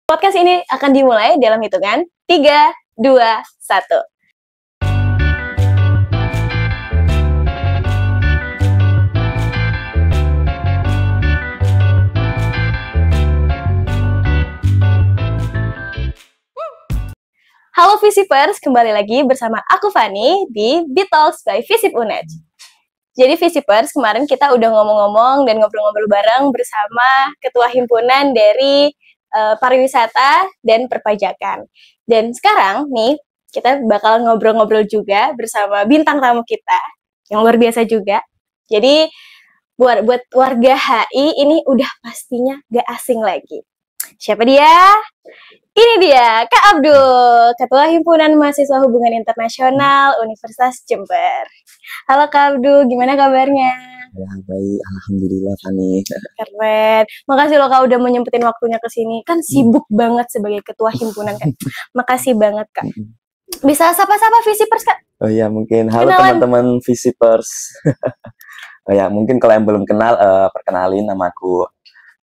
Podcast ini akan dimulai dalam hitungan 3, 2, 1. Halo Visipers, kembali lagi bersama aku Fani di Bitalks by Visip UNED. Jadi Visipers, kemarin kita udah ngomong-ngomong dan ngobrol-ngobrol bareng bersama Ketua Himpunan dari Pariwisata dan Perpajakan. Dan sekarang nih, kita bakal ngobrol-ngobrol juga bersama bintang tamu kita, yang luar biasa juga. Jadi, buat warga HI ini udah pastinya gak asing lagi. Siapa dia? Ini dia, Kak Abdul, Ketua Himpunan Mahasiswa Hubungan Internasional Universitas Jember. Halo Kak Abdul, gimana kabarnya? Ya, baik, alhamdulillah Fani. Keren. Makasih loh Kak udah mau nyempetin waktunya ke sini. Kan sibuk banget sebagai Ketua Himpunan kan. Makasih banget Kak. Bisa sapa-sapa Visipers Kak? Oh iya, mungkin halo Kenalan. teman-teman Visipers. Oh ya, mungkin kalau yang belum kenal, perkenalin namaku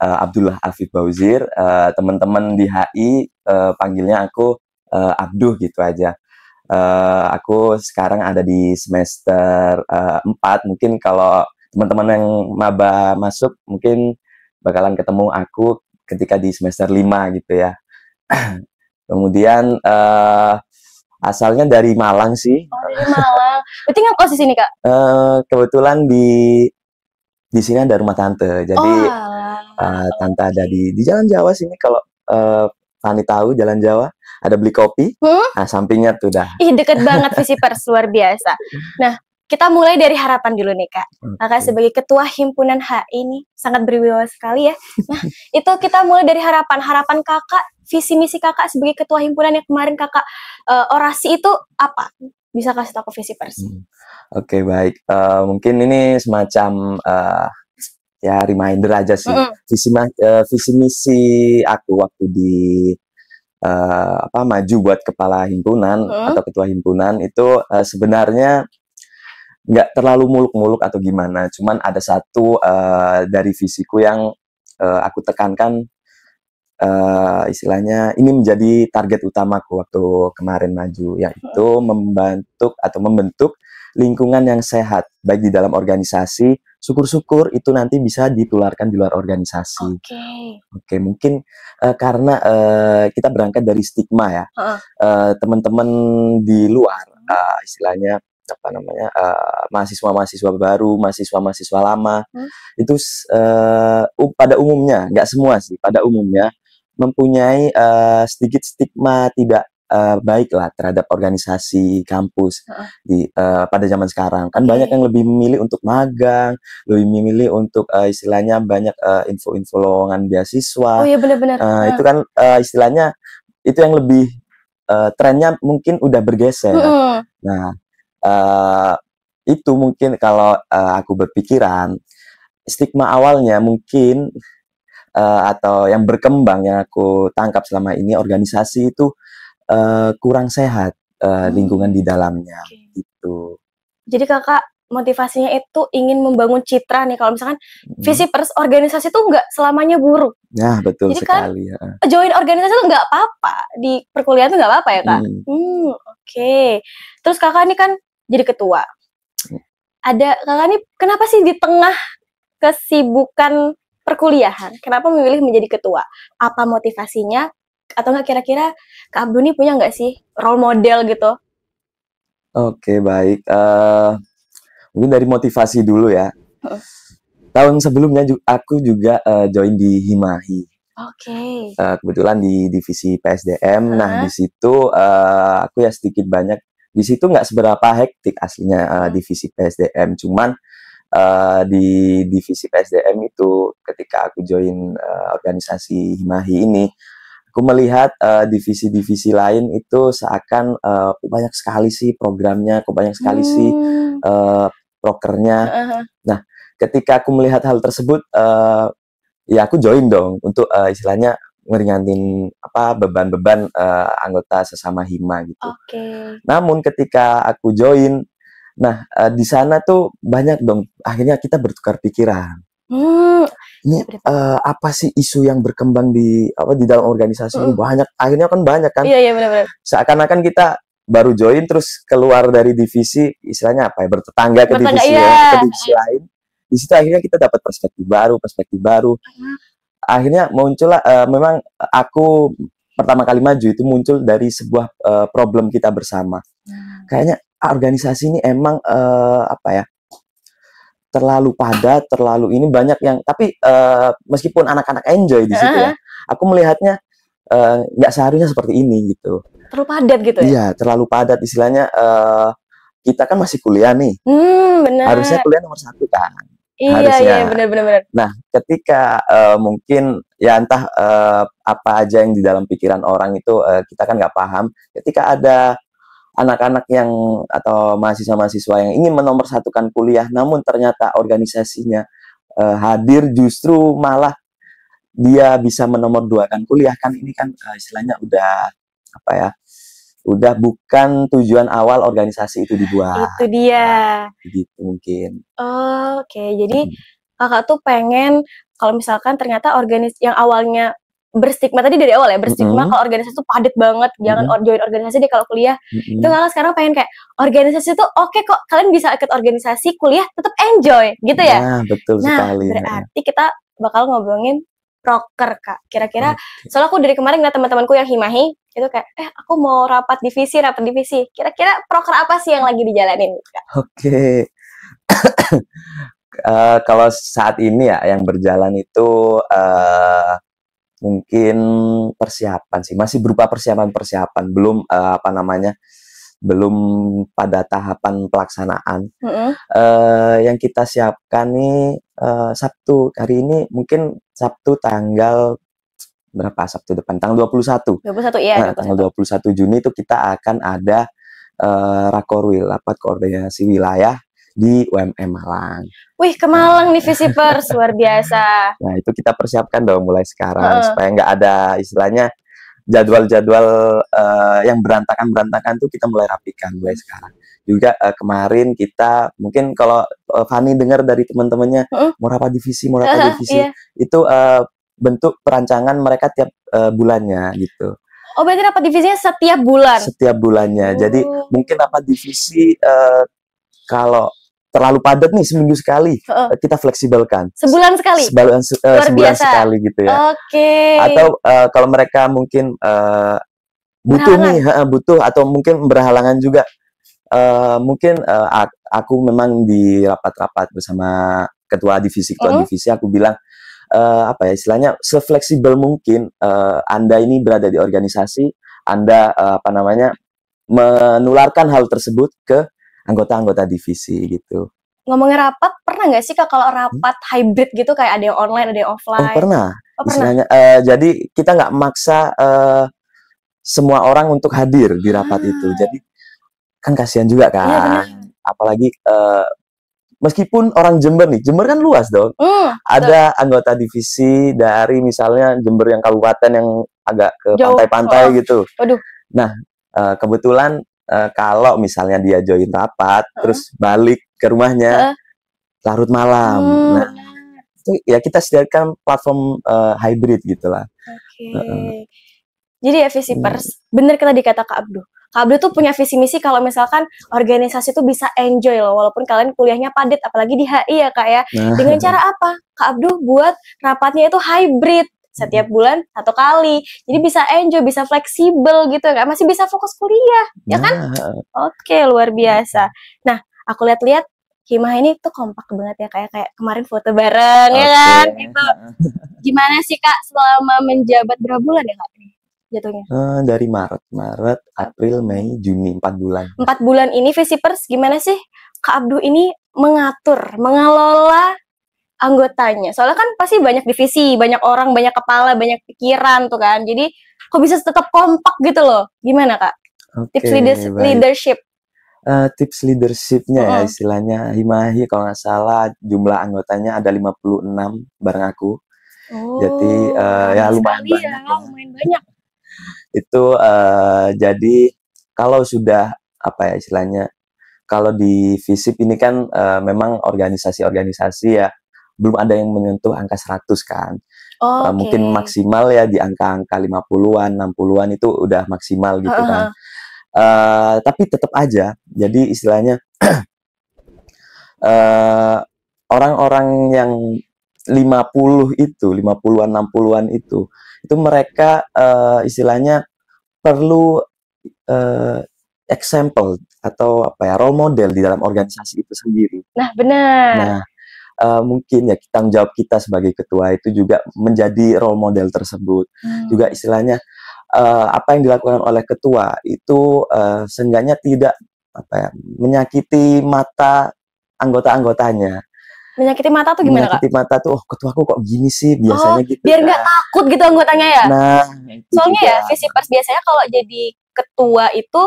Abdullah Afif Bauzir. Teman-teman di HI panggilnya aku Abduh gitu aja. Aku sekarang ada di semester 4. Mungkin kalau teman-teman yang maba masuk mungkin bakalan ketemu aku ketika di semester 5 gitu ya. Kemudian asalnya dari Malang sih. Oh, dari Malang. Berarti ngekos di sini Kak? Kebetulan di sini ada rumah tante. Jadi tante ada di Jalan Jawa sini. Kalau Fani tahu Jalan Jawa, ada beli kopi. Nah, sampingnya tuh dah. Ih, deket banget Visipers, luar biasa. Nah, kita mulai dari harapan dulu nih Kak. Kakak sebagai Ketua Himpunan HI ini sangat berwibawa sekali ya. Nah, itu kita mulai dari harapan Kakak, visi misi Kakak sebagai Ketua Himpunan yang kemarin Kakak orasi itu apa? Bisa kasih tahu ke Visipers. Oke, baik. Mungkin ini semacam ya reminder aja sih. Visi misi aku waktu di maju buat kepala himpunan atau ketua himpunan itu sebenarnya nggak terlalu muluk-muluk atau gimana. Cuman ada satu dari visiku yang aku tekankan, istilahnya ini menjadi target utamaku waktu kemarin maju, yaitu membentuk lingkungan yang sehat, baik di dalam organisasi. Syukur-syukur itu nanti bisa ditularkan di luar organisasi. Oke, mungkin karena kita berangkat dari stigma ya, teman-teman di luar, istilahnya mahasiswa-mahasiswa baru, mahasiswa-mahasiswa lama, itu pada umumnya, nggak semua sih, pada umumnya mempunyai sedikit stigma tidak baik lah terhadap organisasi kampus pada zaman sekarang. Kan banyak yang lebih memilih untuk magang, lebih memilih untuk istilahnya banyak info-info lowongan beasiswa. Oh iya benar-benar. Itu kan istilahnya itu yang lebih trennya mungkin udah bergeser. Nah, itu mungkin kalau aku berpikiran stigma awalnya mungkin atau yang berkembang yang aku tangkap selama ini organisasi itu kurang sehat lingkungan di dalamnya gitu. Jadi Kakak motivasinya itu ingin membangun citra nih, kalau misalkan Visipers organisasi itu nggak selamanya buruk. Nah, betul. Jadi sekali kan, ya. Join organisasi itu nggak apa-apa, di perkuliahan itu nggak apa-apa ya Kak? Terus Kakak ini kan jadi ketua. Kakak ini kenapa sih di tengah kesibukan perkuliahan, kenapa memilih menjadi ketua? Apa motivasinya? Atau nggak kira-kira Kak Abdul ini punya nggak sih role model gitu? Oke, baik. Mungkin dari motivasi dulu ya. Tahun sebelumnya aku juga join di Himahi. Kebetulan di divisi PSDM. Nah, di situ aku ya sedikit banyak. Di situ nggak seberapa hektik aslinya divisi PSDM. Cuman di divisi PSDM itu ketika aku join organisasi Himahi ini, aku melihat divisi-divisi lain itu seakan banyak sekali sih programnya, banyak sekali sih prokernya. Nah, ketika aku melihat hal tersebut, ya aku join dong untuk istilahnya ngeringanin beban-beban anggota sesama hima gitu. Namun ketika aku join, nah di sana tuh banyak dong akhirnya kita bertukar pikiran. ini apa sih isu yang berkembang di dalam organisasi ini banyak, akhirnya kan banyak kan. Iya benar-benar. Seakan-akan kita baru join terus keluar dari divisi, istilahnya apa ya, bertetangga ke divisi ke divisi lain. Di situ akhirnya kita dapat perspektif baru. Akhirnya muncullah memang aku pertama kali maju itu muncul dari sebuah problem kita bersama. Kayaknya organisasi ini emang apa ya, terlalu padat, terlalu ini banyak yang, tapi meskipun anak-anak enjoy di situ ya, aku melihatnya nggak seharusnya seperti ini gitu. Terlalu padat gitu ya? Iya, terlalu padat, istilahnya kita kan masih kuliah nih, benar. harusnya kuliah nomor 1 kan. Iya benar. Nah, ketika mungkin ya entah apa aja yang di dalam pikiran orang itu kita kan nggak paham. Ketika ada anak-anak yang atau mahasiswa-mahasiswa yang ingin menomorsatukan kuliah, namun ternyata organisasinya hadir, justru malah dia bisa menomorduakan kuliah, kan ini kan istilahnya udah apa ya, udah bukan tujuan awal organisasi itu dibuat. Itu dia. Gitu mungkin. Oke, jadi kakak tuh pengen kalau misalkan ternyata yang awalnya berstigma tadi dari awal ya, berstigma kalau organisasi tuh padat banget, jangan join organisasi deh kalau kuliah. Itu kakak sekarang pengen kayak organisasi tuh oke kok, kalian bisa ikut organisasi, kuliah tetap enjoy gitu ya. Nah, betul sekali. Berarti kita bakal ngobrolin proker, Kak. Kira-kira soalnya aku dari kemarin ngeliat teman-temanku yang himahi itu kayak aku mau rapat divisi. Kira-kira proker apa sih yang lagi dijalanin, Kak? Oke. Kalau saat ini ya yang berjalan itu mungkin persiapan sih, masih berupa persiapan, belum belum pada tahapan pelaksanaan. Yang kita siapkan nih Sabtu hari ini, mungkin Sabtu tanggal berapa, Sabtu depan tanggal 21. 21 ya. Tanggal 21 Juni itu kita akan ada Rakorwil, rapat koordinasi wilayah di UMM Malang. Wih, ke Malang nih Visipers, luar biasa. Nah, itu kita persiapkan dong mulai sekarang supaya nggak ada istilahnya jadwal-jadwal yang berantakan tuh kita mulai rapikan mulai sekarang. Juga kemarin kita mungkin kalau Fani dengar dari teman-temannya mau rapat divisi, itu bentuk perancangan mereka tiap bulannya gitu. Oh, berarti rapat divisinya setiap bulan? Setiap bulannya. Jadi mungkin rapat divisi kalau terlalu padat nih seminggu sekali, kita fleksibelkan. Sebulan sekali? Sebulan sekali gitu ya. Oke. Atau kalau mereka mungkin butuh atau mungkin berhalangan juga, mungkin aku memang di rapat-rapat bersama ketua divisi, aku bilang apa ya istilahnya, sefleksibel mungkin Anda ini berada di organisasi, Anda menularkan hal tersebut ke anggota-anggota divisi gitu. Ngomongin rapat, pernah nggak sih Kak kalau rapat hybrid gitu, kayak ada yang online, ada yang offline? Pernah. Istilahnya, jadi kita nggak maksa semua orang untuk hadir di rapat itu. Jadi kan kasihan juga kan. Apalagi meskipun orang Jember nih, Jember kan luas dong. Ada anggota divisi dari misalnya Jember yang kabupaten yang agak ke pantai-pantai gitu. Nah, kebetulan kalau misalnya dia join rapat, terus balik ke rumahnya larut malam. Nah, itu ya kita sediakan platform hybrid gitulah. Jadi ya Visipers, bener kita dikata Kak Abduh. Kak Abduh tuh punya visi misi kalau misalkan organisasi tuh bisa enjoy loh, walaupun kalian kuliahnya padat, apalagi di HI ya Kak ya. Dengan cara apa? Kak Abduh buat rapatnya itu hybrid. Setiap bulan 1 kali, jadi bisa enjoy, bisa fleksibel gitu kan, masih bisa fokus kuliah, ya kan? Oke, luar biasa. Nah, aku lihat-lihat Himah ini tuh kompak banget ya, kayak kemarin foto bareng ya kan, gitu. Gimana sih Kak selama menjabat berapa bulan ya Kak jatuhnya? Dari Maret, April, Mei, Juni, 4 bulan. 4 bulan ini Visipers gimana sih Kak Abduh ini mengelola anggotanya? Soalnya kan pasti banyak divisi, banyak orang, banyak kepala, banyak pikiran tuh kan. Jadi kok bisa tetap kompak gitu loh? Gimana Kak? Tips leadership. Tips leadershipnya ya istilahnya, Himahi kalau nggak salah jumlah anggotanya ada 56 bareng aku. Jadi ya lumayan banyak. Itu jadi kalau sudah apa ya istilahnya, kalau di FISIP ini kan memang organisasi-organisasi ya belum ada yang menyentuh angka 100 kan. Okay. Mungkin maksimal ya di angka-angka 50-an, 60-an itu udah maksimal gitu kan. Tapi tetap aja, jadi istilahnya orang-orang yang 50-an, 60-an itu mereka istilahnya perlu example atau apa ya, role model di dalam organisasi itu sendiri. Nah, benar. Nah, mungkin ya tanggung jawab kita sebagai ketua itu juga menjadi role model tersebut. Juga istilahnya apa yang dilakukan oleh ketua itu seenggaknya tidak apa ya, menyakiti mata anggota-anggotanya. Menyakiti mata tuh gimana, menyakiti Kak? Mata tuh, oh ketuaku kok gini sih biasanya gitu. Biar nggak takut gitu anggotanya ya? Nah, soalnya juga. Ya, Visipers biasanya kalau jadi ketua itu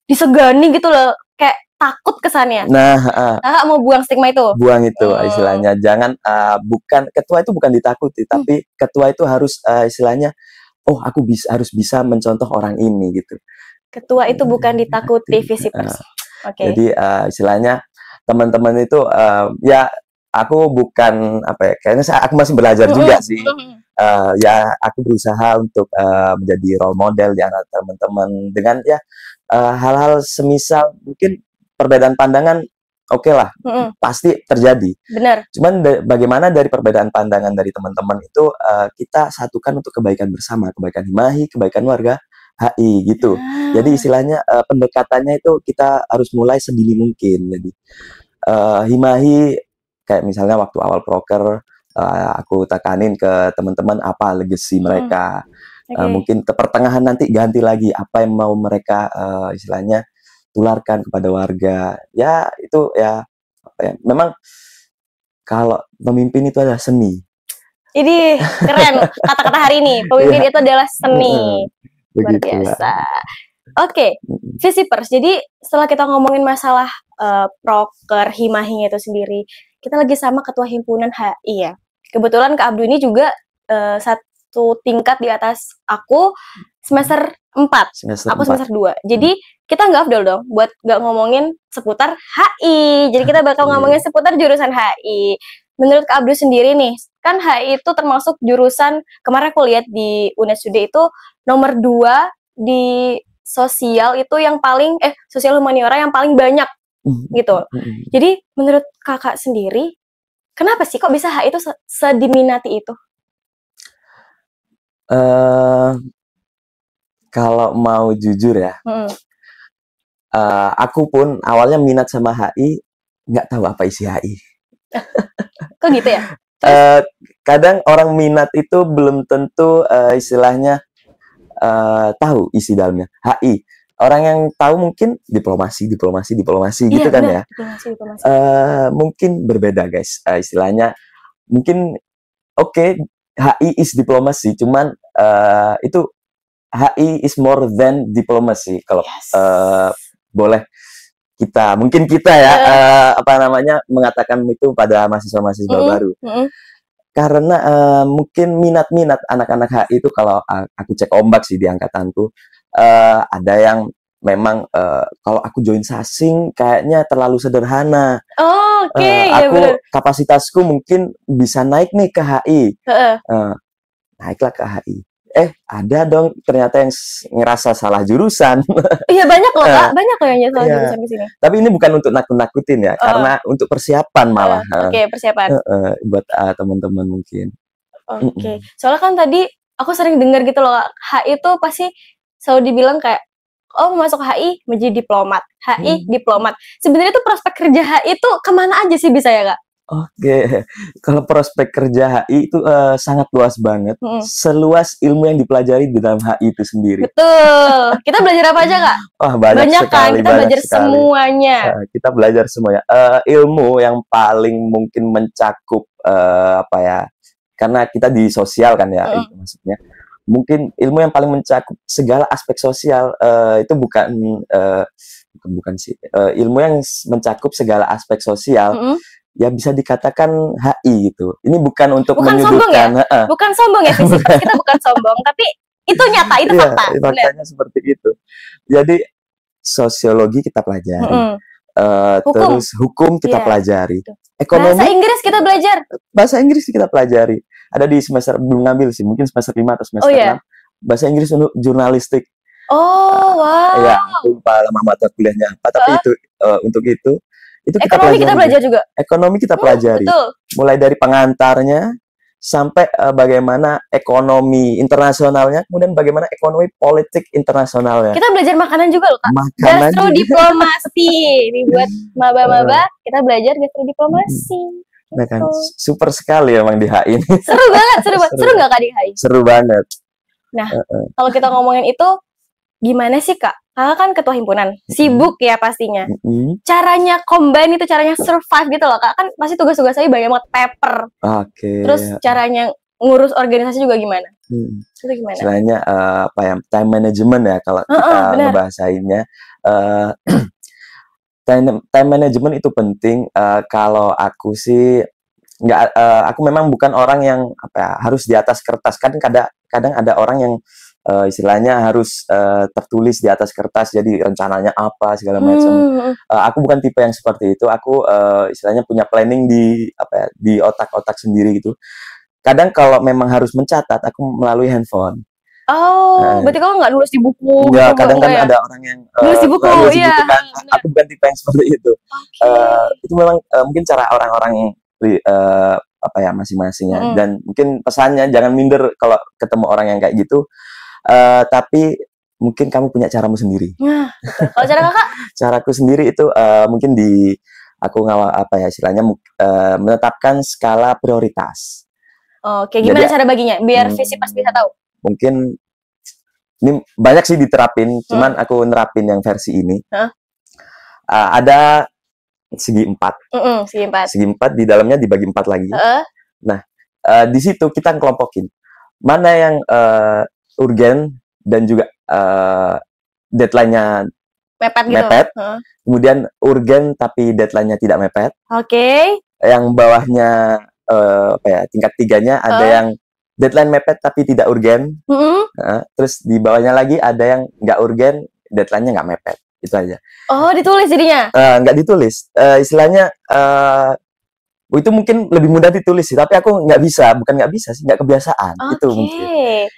disegani gitu loh, kayak takut kesannya. Nah, Kakak mau buang stigma itu? Buang itu istilahnya. Jangan, bukan, ketua itu bukan ditakuti, tapi ketua itu harus istilahnya, oh aku harus bisa mencontoh orang ini gitu. Ketua itu bukan ditakuti, Visipers. Okay. Jadi istilahnya teman-teman itu ya aku bukan apa ya, kayaknya aku masih belajar juga sih. Ya aku berusaha untuk menjadi role model di antara teman-teman dengan ya hal-hal semisal mungkin perbedaan pandangan, oke lah, pasti terjadi. Benar. Cuman bagaimana dari perbedaan pandangan dari teman-teman itu kita satukan untuk kebaikan bersama, kebaikan Himahi, kebaikan warga HI gitu. Jadi istilahnya pendekatannya itu kita harus mulai sedini mungkin. Jadi Himahi kayak misalnya waktu awal proker aku tekanin ke teman-teman apa legacy mereka. Mungkin ke pertengahan nanti ganti lagi apa yang mau mereka istilahnya tularkan kepada warga. Ya itu ya apa ya, memang kalau pemimpin itu adalah seni. Ini keren kata-kata hari ini, pemimpin itu adalah seni. Luar biasa. Oke, Visipers. Jadi setelah kita ngomongin masalah proker Himahinya itu sendiri, kita lagi sama ketua himpunan HI ya. Kebetulan Kak Abdu ini juga satu tingkat di atas aku, semester 4. Aku semester 2. Jadi kita nggak afdol dong buat nggak ngomongin seputar HI. Jadi kita bakal ngomongin seputar jurusan HI. Menurut Kak Abdu sendiri nih, kan HI itu termasuk jurusan, kemarin aku lihat di UNESUD itu nomor 2 di sosial itu yang paling, sosial humaniora yang paling banyak gitu. Jadi menurut kakak sendiri, kenapa sih kok bisa HI itu sediminati itu? Kalau mau jujur ya, aku pun awalnya minat sama HI, nggak tahu apa isi HI. Kok gitu ya? Kadang orang minat itu belum tentu istilahnya tahu isi dalamnya. HI, orang yang tahu mungkin diplomasi gitu kan ya. Diplomasi. Mungkin berbeda guys, istilahnya mungkin oke, HI is diplomasi, cuman itu HI is more than diplomacy kalau boleh mungkin kita ya apa namanya mengatakan itu pada mahasiswa-mahasiswa baru. Karena mungkin minat-minat anak-anak HI itu kalau aku cek ombak sih di angkatanku, ada yang memang kalau aku join sasing kayaknya terlalu sederhana. Aku kapasitasku mungkin bisa naik nih ke HI. Naiklah ke HI. Ada dong ternyata yang ngerasa salah jurusan. Iya banyak loh Kak, banyak loh yang salah jurusan di sini. Tapi ini bukan untuk nakut-nakutin ya, karena untuk persiapan malah. Persiapan. Buat teman-teman mungkin. Soalnya kan tadi aku sering dengar gitu loh, HI itu pasti selalu dibilang kayak, oh masuk HI menjadi diplomat, HI diplomat. Sebenarnya tuh prospek kerja HI itu kemana aja sih bisa ya Kak? Kalau prospek kerja HI itu sangat luas banget, seluas ilmu yang dipelajari di dalam HI itu sendiri. Betul. Kita belajar apa aja Kak? Banyak sekali, kan? Kita belajar sekali. Semuanya. Kita belajar semuanya. Ilmu yang paling mungkin mencakup apa ya? Karena kita di sosial kan ya, itu maksudnya. Mungkin ilmu yang paling mencakup segala aspek sosial itu bukan sih. Ilmu yang mencakup segala aspek sosial. Ya bisa dikatakan HI gitu. Ini bukan untuk menyudutkan. Bukan sombong ya, Visipers. Kita bukan sombong, tapi itu nyata, itu fakta. Faktanya seperti itu. Jadi sosiologi kita pelajari, terus hukum kita pelajari. Ekonomi, bahasa Inggris kita pelajari. Ada di semester, belum ngambil sih, mungkin semester 5 atau semester 6. Bahasa Inggris untuk jurnalistik. Oh, wow. Ya, aku lupa lama mata kuliahnya apa, tapi itu untuk itu ekonomi kita belajar juga. Ekonomi kita pelajari. Betul. Mulai dari pengantarnya sampai bagaimana ekonomi internasionalnya, kemudian bagaimana ekonomi politik internasionalnya. Kita belajar makanan juga loh, Kak. Gastrodiplomasi. Ini buat maba-maba, kita belajar gastrodiplomasi. Nah kan, super sekali emang di HI ini. Seru banget. Seru nggak, Kak, di HI? Seru banget. Nah, kalau kita ngomongin itu, gimana sih, Kak? Kakak kan ketua himpunan, sibuk ya pastinya. Caranya combine itu, caranya survive gitu loh, Kak. Kan pasti tugas-tugas saya banyak banget, paper. Terus caranya ngurus organisasi juga gimana? Itu gimana? Istilahnya time management ya kalau kita ngebahasainnya. Time management itu penting. Kalau aku sih aku memang bukan orang yang harus di atas kertas. Kan kadang ada orang yang istilahnya harus tertulis di atas kertas, jadi rencananya apa segala macam. Aku bukan tipe yang seperti itu. Aku istilahnya punya planning di otak-otak sendiri gitu. Kadang kalau memang harus mencatat, aku melalui handphone. Berarti kalau nggak nulis di buku? Ya, kadang kan ada orang yang nulis di buku, iya. Kan. Aku bukan tipe yang seperti itu. Itu memang mungkin cara orang-orang masing-masing ya. Dan mungkin pesannya jangan minder kalau ketemu orang yang kayak gitu. Tapi mungkin kamu punya caramu sendiri. Kalau cara Kakak? Caraku sendiri itu mungkin aku istilahnya menetapkan skala prioritas. Oke, gimana cara baginya biar Visipers bisa tahu? Mungkin ini banyak sih diterapin, cuman aku nerapin yang versi ini. Ada segi 4. Segi 4 di dalamnya dibagi 4 lagi. Nah, di situ kita kelompokin mana yang urgen dan juga deadline-nya mepet. Kemudian urgen tapi deadline-nya tidak mepet. Yang bawahnya tingkat 3-nya ada yang deadline mepet tapi tidak urgen. Terus di bawahnya lagi ada yang nggak urgen, deadline-nya nggak mepet. Itu aja. Oh, ditulis jadinya? Nggak ditulis. Istilahnya itu mungkin lebih mudah ditulis sih, tapi aku nggak bisa, bukan nggak bisa sih, nggak kebiasaan. Itu mungkin.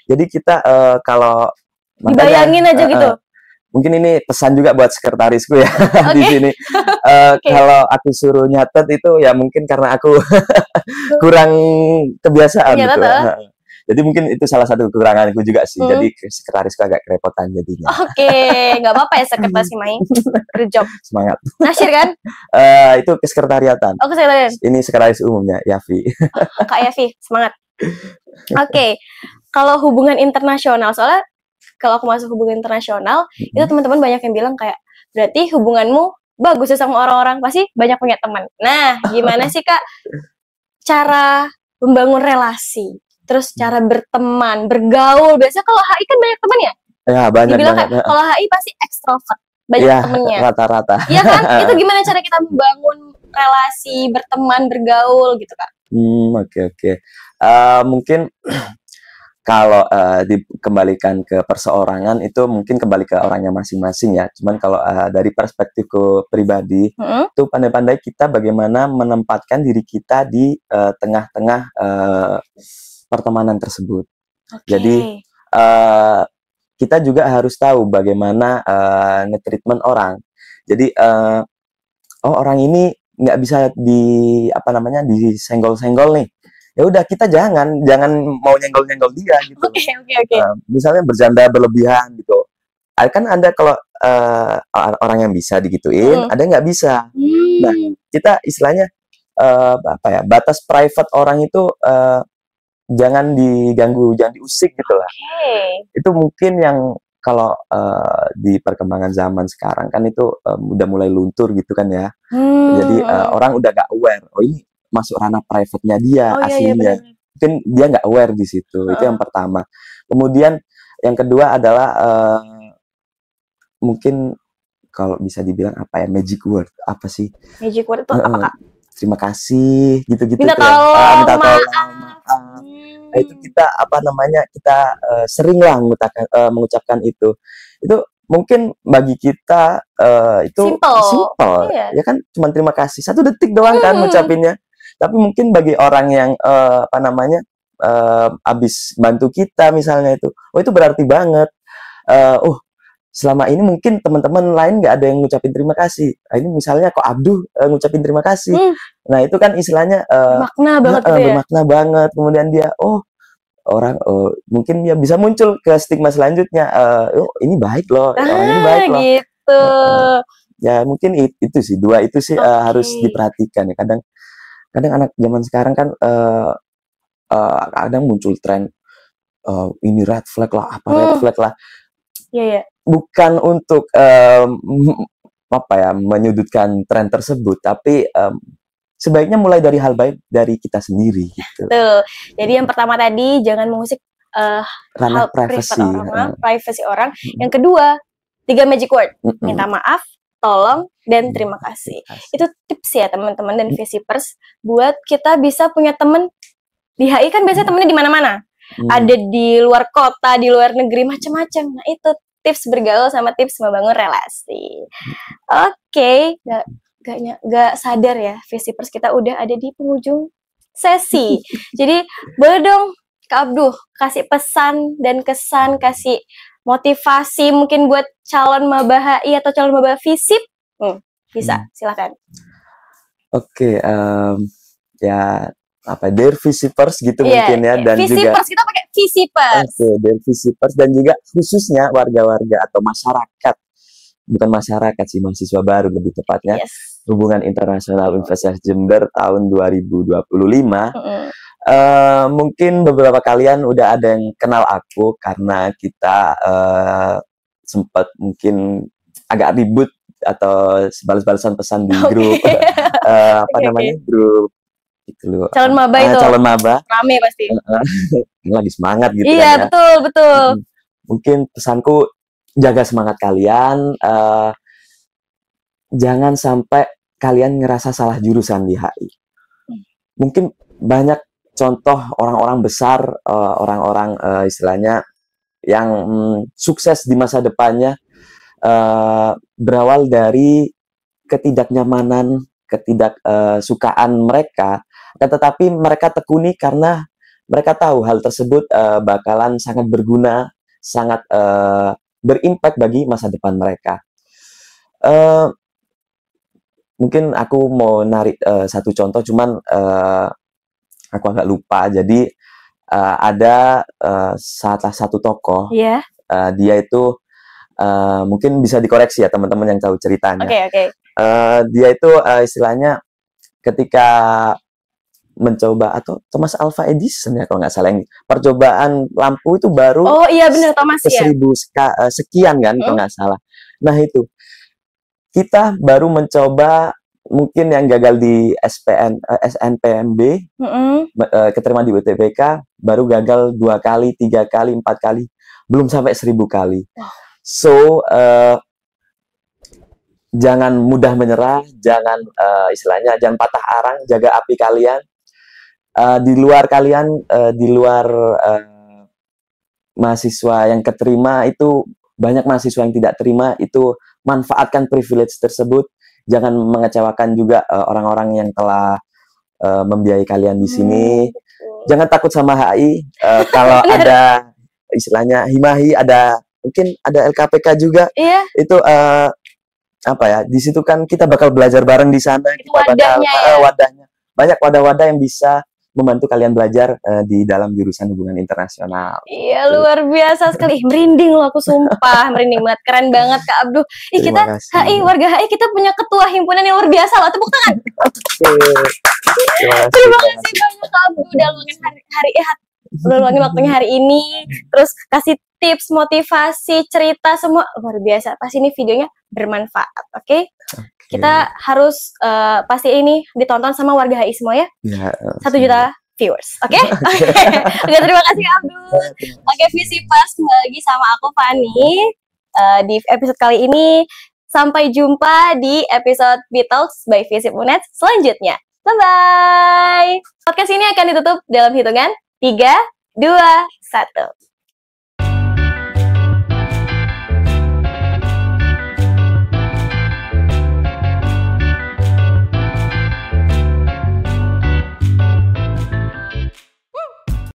Jadi kita kalau dibayangin aja gitu. Mungkin ini pesan juga buat sekretarisku ya di sini. Kalau aku suruh nyatet itu ya mungkin karena aku kurang kebiasaan gitu. Jadi mungkin itu salah satu kekuranganku juga sih. Jadi sekretarisku agak kerepotan jadinya. Nggak apa-apa ya sekretaris Mai. Good job. Semangat. Nasir kan? Itu kesekretariatan. Kesekretariatan. Ini sekretaris umumnya, Yafi. Kak Yafi, semangat. Kalau hubungan internasional, soalnya kalau aku masuk hubungan internasional, itu teman-teman banyak yang bilang kayak, berarti hubunganmu bagus ya sama orang-orang, pasti banyak punya teman. Nah, gimana sih Kak cara membangun relasi? Terus cara berteman, bergaul. Biasanya kalau HI kan banyak teman ya? Ya, banyak dibilang banget. Kayak, kalau HI pasti ekstrovert, banyak temennya. Rata-rata. Iya kan? Itu gimana cara kita membangun relasi, berteman, bergaul gitu Kak? Oke. Mungkin kalau dikembalikan ke perseorangan itu mungkin kembali ke orangnya masing-masing ya. Cuman kalau dari perspektifku pribadi, itu pandai-pandai kita bagaimana menempatkan diri kita di tengah-tengah pertemanan tersebut. Jadi kita juga harus tahu bagaimana nge-treatment orang. Jadi orang ini nggak bisa disenggol-senggol nih. Ya udah kita jangan mau nyenggol-nyenggol dia gitu. Misalnya bercanda berlebihan gitu. Kan ada kalau orang yang bisa digituin, ada yang nggak bisa. Nah, kita istilahnya batas private orang itu jangan diganggu, jangan diusik gitu lah. Itu mungkin yang kalau di perkembangan zaman sekarang kan itu udah mulai luntur gitu kan ya. Jadi orang udah gak aware. Oh ini masuk ranah private-nya dia aslinya. Mungkin dia nggak aware di situ. Itu yang pertama. Kemudian yang kedua adalah mungkin kalau bisa dibilang magic word apa sih? Magic word itu apa Kak? Terima kasih gitu-gitu. Minta tolong, minta tolong. Itu kita kita sering lah mengucapkan itu. Itu mungkin bagi kita itu simple. Iya. Ya kan, cuma terima kasih 1 detik doang kan ngucapinnya. Tapi mungkin bagi orang yang apa namanya abis bantu kita misalnya itu, oh itu berarti banget. Selama ini mungkin teman-teman lain nggak ada yang ngucapin terima kasih. Nah, ini misalnya kok Abduh ngucapin terima kasih. Nah itu kan istilahnya bermakna banget gitu ya. Bermakna banget. Kemudian dia orang mungkin ya bisa muncul ke stigma selanjutnya. Ini baik loh. Ini baik loh. Gitu. Ya mungkin itu sih, 2 itu sih harus diperhatikan ya. Kadang anak zaman sekarang kan kadang muncul tren ini red flag lah, apa red flag lah. Iya. Bukan untuk menyudutkan tren tersebut, tapi sebaiknya mulai dari hal baik dari kita sendiri gitu. Tuh. Jadi yang pertama tadi jangan mengusik ranah privasi orang. Yang kedua, 3 magic word. Minta maaf, tolong, dan terima kasih. Itu tips ya teman-teman dan Visipers buat kita bisa punya teman. Di HI kan biasanya temennya di mana-mana. Ada di luar kota, di luar negeri, macam-macam. Nah, itu tips bergaul sama tips membangun relasi. Oke, gak sadar ya, Visipers kita udah ada di penghujung sesi. Jadi boleh dong Kak Abduh kasih pesan dan kesan, kasih motivasi mungkin buat calon maba HI atau calon maba Visip. Bisa, silakan. Oke, ya dear Visipers gitu mungkin ya, dan Visipers, juga kita pakai Visipers. Dear Visipers, dan juga khususnya warga-warga atau masyarakat, bukan masyarakat sih, mahasiswa baru lebih tepatnya, Hubungan Internasional Universitas Jember tahun 2025. Mungkin beberapa kalian udah ada yang kenal aku karena kita sempat mungkin agak ribut atau balas-balasan pesan di grup grup gitu. Calon maba itu. Calon maba. Rame pasti. Lagi semangat gitu kan ya. Iya, betul. Mungkin pesanku, jaga semangat kalian. Jangan sampai kalian ngerasa salah jurusan di HI. Mungkin banyak contoh orang-orang besar, orang-orang istilahnya yang sukses di masa depannya berawal dari ketidaknyamanan, ketidaksukaan mereka, tetapi mereka tekuni karena mereka tahu hal tersebut bakalan sangat berguna, sangat berimpact bagi masa depan mereka. Mungkin aku mau narik satu contoh, cuman aku agak lupa. Jadi ada salah satu tokoh, dia itu mungkin bisa dikoreksi ya teman-teman yang tahu ceritanya. Dia itu istilahnya ketika mencoba, atau Thomas Alva Edison ya kalau nggak salah, yang percobaan lampu itu baru Thomas ke 1000 sekian kan kalau nggak salah. Nah itu kita baru mencoba, mungkin yang gagal di SNPMB, keterima di UTBK baru gagal 2 kali, 3 kali, 4 kali, belum sampai 1000 kali. So jangan mudah menyerah, jangan istilahnya jangan patah arang, jaga api kalian. Di luar kalian, di luar mahasiswa yang keterima itu banyak mahasiswa yang tidak terima. Itu manfaatkan privilege tersebut. Jangan mengecewakan juga orang-orang yang telah membiayai kalian di sini. Jangan takut sama HI. Kalau ada istilahnya Himahi, mungkin ada LKPK juga. Itu di situ kan kita bakal belajar bareng di sana. Kita bakal wadahnya. Banyak wadah-wadah yang bisa membantu kalian belajar di dalam jurusan hubungan internasional. Iya, luar biasa sekali. Merinding loh aku, sumpah. Merinding banget. Keren banget Kak Abduh. Kita HI, warga HI, kita punya ketua himpunan yang luar biasa loh. Tepuk tangan. Terima kasih banyak Kak Abduh udah luangin waktunya hari ini. Terus kasih tips, motivasi, cerita, semua luar biasa. Pasti ini videonya bermanfaat, oke? Kita harus pasti ini ditonton sama warga HI semua ya. 1 juta viewers, oke? Oke, terima kasih Abdul. Oke, Visipers, kembali lagi sama aku Fani di episode kali ini. Sampai jumpa di episode Bitalks by Visip Unet selanjutnya. Bye-bye. Podcast ini akan ditutup dalam hitungan 3, 2, 1.